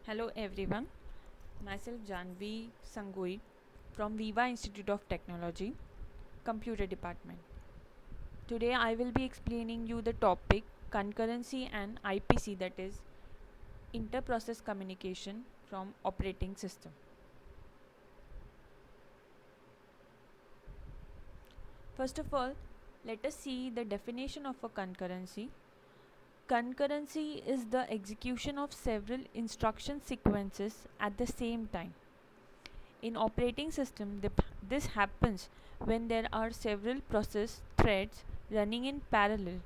Hello everyone, myself Janvi Sangui from Viva Institute of Technology, Computer Department. Today I will be explaining you the topic concurrency and IPC, that is inter-process communication from operating system. First of all, let us see the definition of a concurrency. Concurrency is the execution of several instruction sequences at the same time. In operating system, this happens when there are several process threads running in parallel.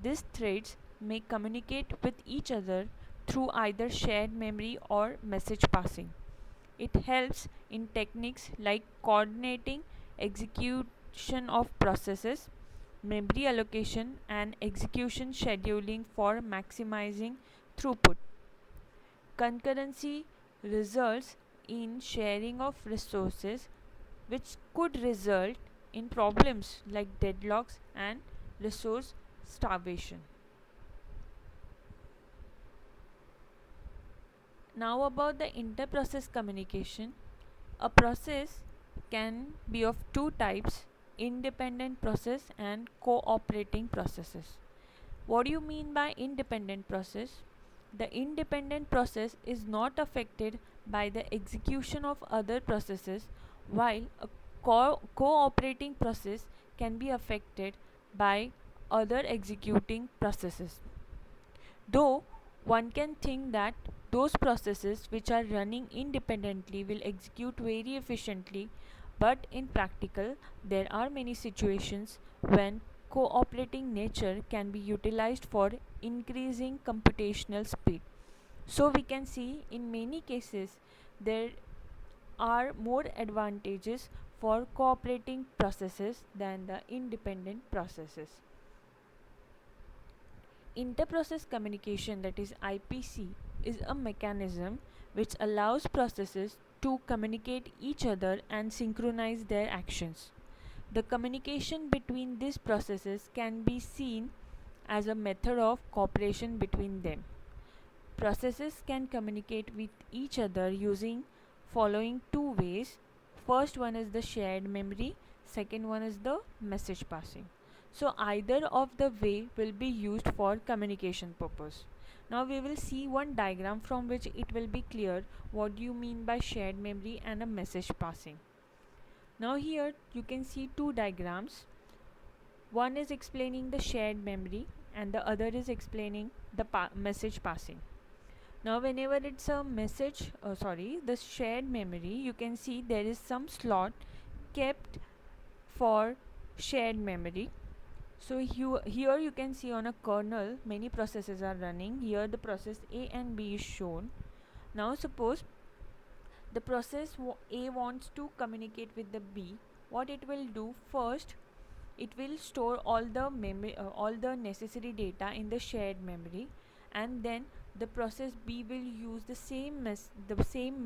These threads may communicate with each other through either shared memory or message passing. It helps in techniques like coordinating execution of processes, memory allocation, and execution scheduling for maximizing throughput. Concurrency results in sharing of resources, which could result in problems like deadlocks and resource starvation. Now, about the inter-process communication. A process can be of two types: independent process and cooperating processes. What do you mean by independent process? The independent process is not affected by the execution of other processes, while a cooperating process can be affected by other executing processes. Though one can think that those processes which are running independently will execute very efficiently, but in practical, there are many situations when cooperating nature can be utilized for increasing computational speed. So we can see in many cases there are more advantages for cooperating processes than the independent processes. Interprocess communication, that is IPC, is a mechanism which allows processes to communicate each other and synchronize their actions. The communication between these processes can be seen as a method of cooperation between them. Processes can communicate with each other using following two ways. First one is the shared memory, second one is the message passing. So either of the way will be used for communication purpose. Now we will see one diagram from which it will be clear what you mean by shared memory and a message passing. Now here you can see two diagrams. One is explaining the shared memory and the other is explaining the message passing. Now whenever it's a message, the shared memory, you can see there is some slot kept for shared memory. So here you can see on a kernel many processes are running. Here the process A and B is shown. Now suppose the process A wants to communicate with the B. What it will do first, it will store all the all the necessary data in the shared memory, and then the process B will use the same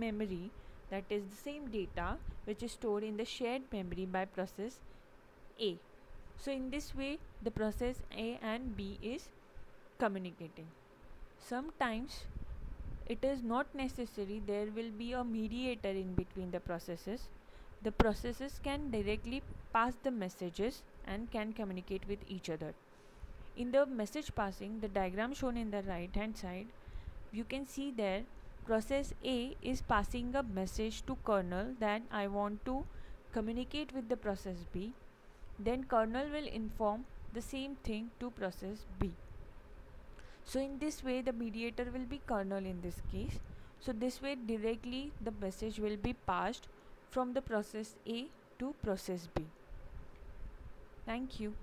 memory, that is the same data which is stored in the shared memory by process A. So in this way the process A and B is communicating. Sometimes it is not necessary, there will be a mediator in between the processes. The processes can directly pass the messages and can communicate with each other. In the message passing, the diagram shown in the right hand side, you can see there process A is passing a message to kernel that I want to communicate with the process B. Then kernel will inform the same thing to process B. So in this way the mediator will be kernel in this case. So this way directly the message will be passed from the process A to process B. Thank you.